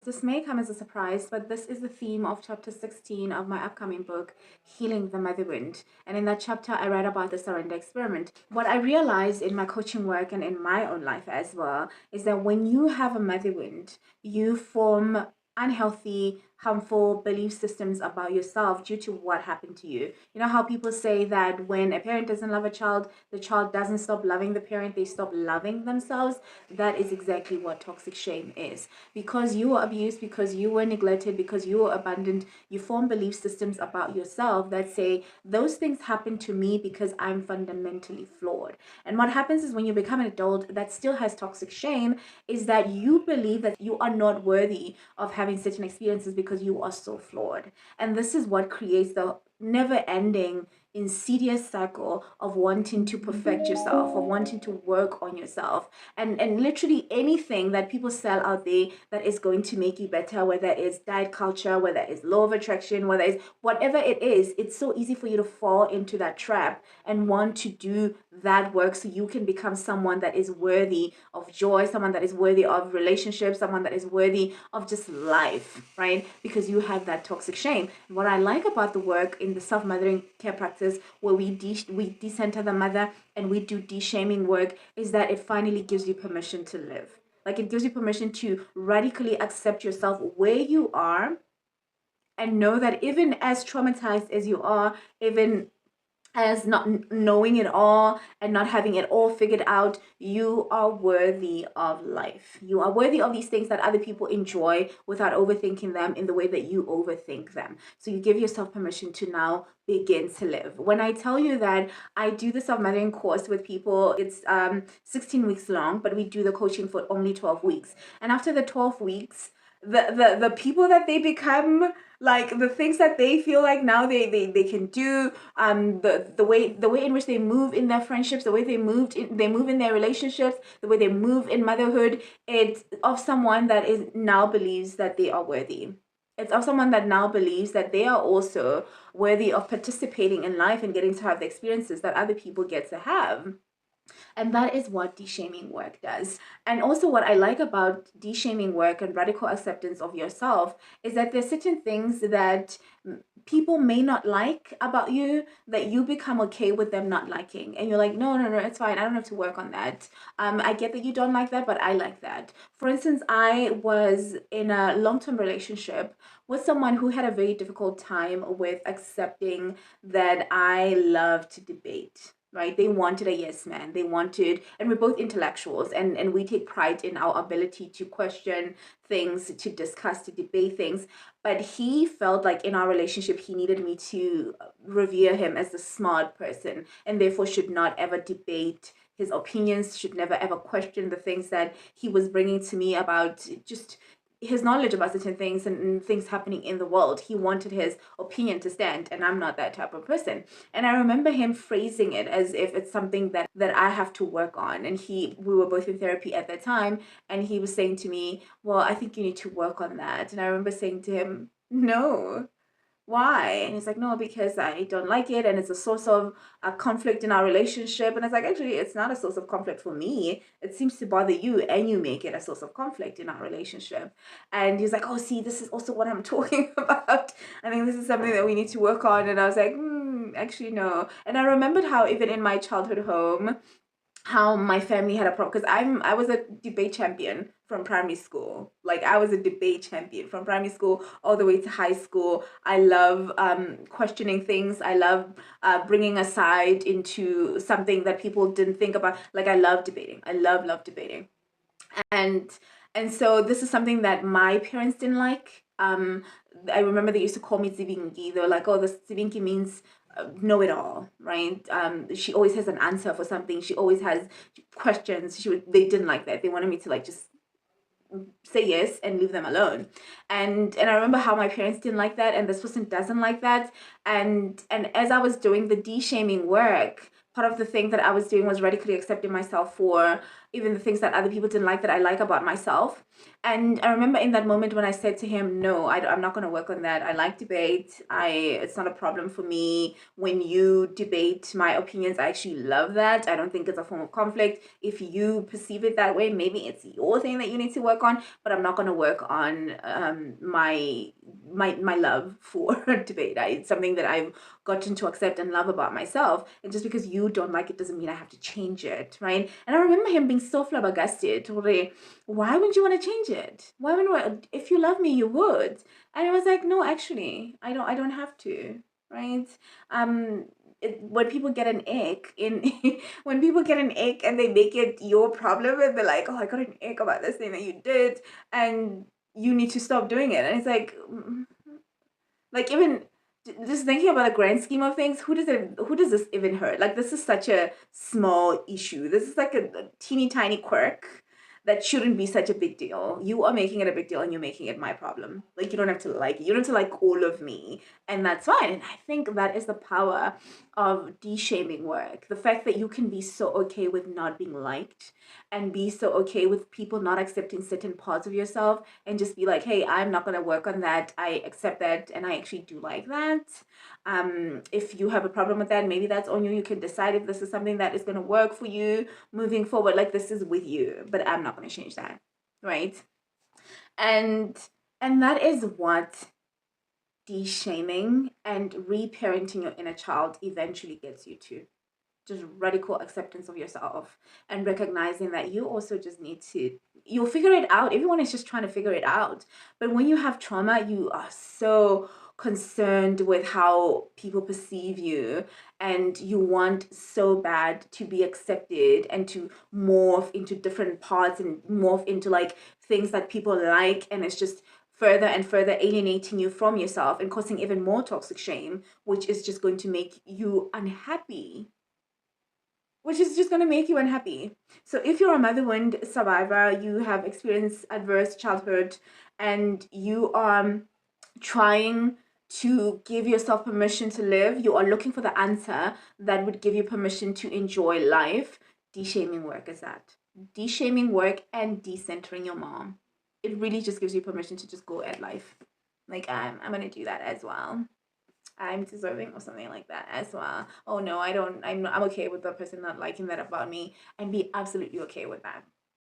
This may come as a surprise, but this is the theme of chapter 16 of my upcoming book, Healing the Mother Wound. And in that chapter, I write about the surrender experiment. What I realized in my coaching work and in my own life as well is that when you have a mother wound, you form unhealthy, harmful belief systems about yourself due to what happened to you. You know how people say that when a parent doesn't love a child, the child doesn't stop loving the parent, they stop loving themselves? That is exactly what toxic shame is. Because you were abused, because you were neglected, because you were abandoned, you form belief systems about yourself that say, those things happen to me because I'm fundamentally flawed. And what happens is when you become an adult that still has toxic shame, is that you believe that you are not worthy of having certain experiences because you are so flawed. And this is what creates the never ending insidious cycle of wanting to perfect yourself, of wanting to work on yourself, and literally anything that people sell out there that is going to make you better, whether it's diet culture, whether it's law of attraction, whether it's whatever it is, it's so easy for you to fall into that trap and want to do that work so you can become someone that is worthy of joy, someone that is worthy of relationships, someone that is worthy of just life, right? Because you have that toxic shame. What I like about the work in the self-mothering care practice, where we decenter the mother and we do de-shaming work, is that it finally gives you permission to live. Like, it gives you permission to radically accept yourself where you are, and know that even as traumatized as you are, even as not knowing it all and not having it all figured out, you are worthy of life. You are worthy of these things that other people enjoy without overthinking them in the way that you overthink them. So you give yourself permission to now begin to live. When I tell you that I do the self-mothering course with people, it's 16 weeks long, but we do the coaching for only 12 weeks. And after the 12 weeks, the people that they become, like the things that they feel like now they can do, the way in which they move in their friendships, the way they move in their relationships, the way they move in motherhood, it's of someone that is now believes that they are worthy. It's of someone that now believes that they are also worthy of participating in life and getting to have the experiences that other people get to have. And that is what de-shaming work does. And also, what I like about de-shaming work and radical acceptance of yourself is that there's certain things that people may not like about you that you become okay with them not liking. And you're like, no, no, no, it's fine. I don't have to work on that. I get that you don't like that, but I like that. For instance, I was in a long-term relationship with someone who had a very difficult time with accepting that I love to debate, right? They wanted a yes man. They wanted, and we're both intellectuals, and we take pride in our ability to question things, to discuss, to debate things. But he felt like in our relationship, he needed me to revere him as the smart person, and therefore should not ever debate his opinions, should never ever question the things that he was bringing to me about just his knowledge about certain things and things happening in the world. He wanted his opinion to stand, and I'm not that type of person. And I remember him phrasing it as if it's something that I have to work on. And we were both in therapy at that time, and he was saying to me, well, I think you need to work on that. And I remember saying to him, no, why? And he's like, no, because I don't like it, and it's a source of a conflict in our relationship. And I was like, actually, it's not a source of conflict for me. It seems to bother you, and you make it a source of conflict in our relationship. And he's like, oh, see, this is also what I'm talking about. I think this is something that we need to work on. And I was like, actually, no. And I remembered how even in my childhood home, how my family had a problem, because I was a debate champion from primary school. Like, I was a debate champion from primary school all the way to high school. I love questioning things. I love bringing a side into something that people didn't think about. Like, I love debating. I love debating. And so this is something that my parents didn't like. I remember they used to call me Zivingi. They were like, oh, the Zivingi means know it all, right? She always has an answer for something. She always has questions. They didn't like that. They wanted me to like just say yes and leave them alone. And I remember how my parents didn't like that, and this person doesn't like that. And as I was doing the de-shaming work, part of the thing that I was doing was radically accepting myself for even the things that other people didn't like that I like about myself. And I remember in that moment when I said to him, no, I'm not going to work on that. I like debate. It's not a problem for me. When you debate my opinions, I actually love that. I don't think it's a form of conflict. If you perceive it that way, maybe it's your thing that you need to work on, but I'm not going to work on my love for debate. It's something that I've gotten to accept and love about myself. And just because you don't like it doesn't mean I have to change it, right? And I remember him being so flabbergasted. Why wouldn't you want to change it? Why wouldn't if you love me, you would? And I was like, no, actually, I don't have to, right? When people get an ache when people get an ache and they make it your problem and they're like, oh, I got an ache about this thing that you did and you need to stop doing it. And it's like even just thinking about the grand scheme of things, who does this even hurt? Like, this is such a small issue. This is like a teeny tiny quirk that shouldn't be such a big deal. You are making it a big deal and you're making it my problem. Like, you don't have to like it. You don't have to like all of me. And that's fine. And I think that is the power of de-shaming work. The fact that you can be so okay with not being liked and be so okay with people not accepting certain parts of yourself and just be like, hey, I'm not going to work on that. I accept that and I actually do like that. If you have a problem with that, maybe that's on you. You can decide if this is something that is going to work for you moving forward. Like, this is with you, but I'm not going to change that, right? And that is what de-shaming and reparenting your inner child eventually gets you to. Just radical acceptance of yourself and recognizing that you also just need to, you'll figure it out. Everyone is just trying to figure it out. But when you have trauma, you are so concerned with how people perceive you and you want so bad to be accepted and to morph into different parts and morph into like things that people like, and it's just further and further alienating you from yourself and causing even more toxic shame, which is just going to make you unhappy, which is just going to make you unhappy. So if you're a mother wound survivor, you have experienced adverse childhood and you are trying to give yourself permission to live, you are looking for the answer that would give you permission to enjoy life, de-shaming work is that. De-shaming work and decentering your mom. It really just gives you permission to just go at life. Like, I'm going to do that as well. I'm deserving or something like that as well. Oh no, I don't. I'm okay with the person not liking that about me, and be absolutely okay with that.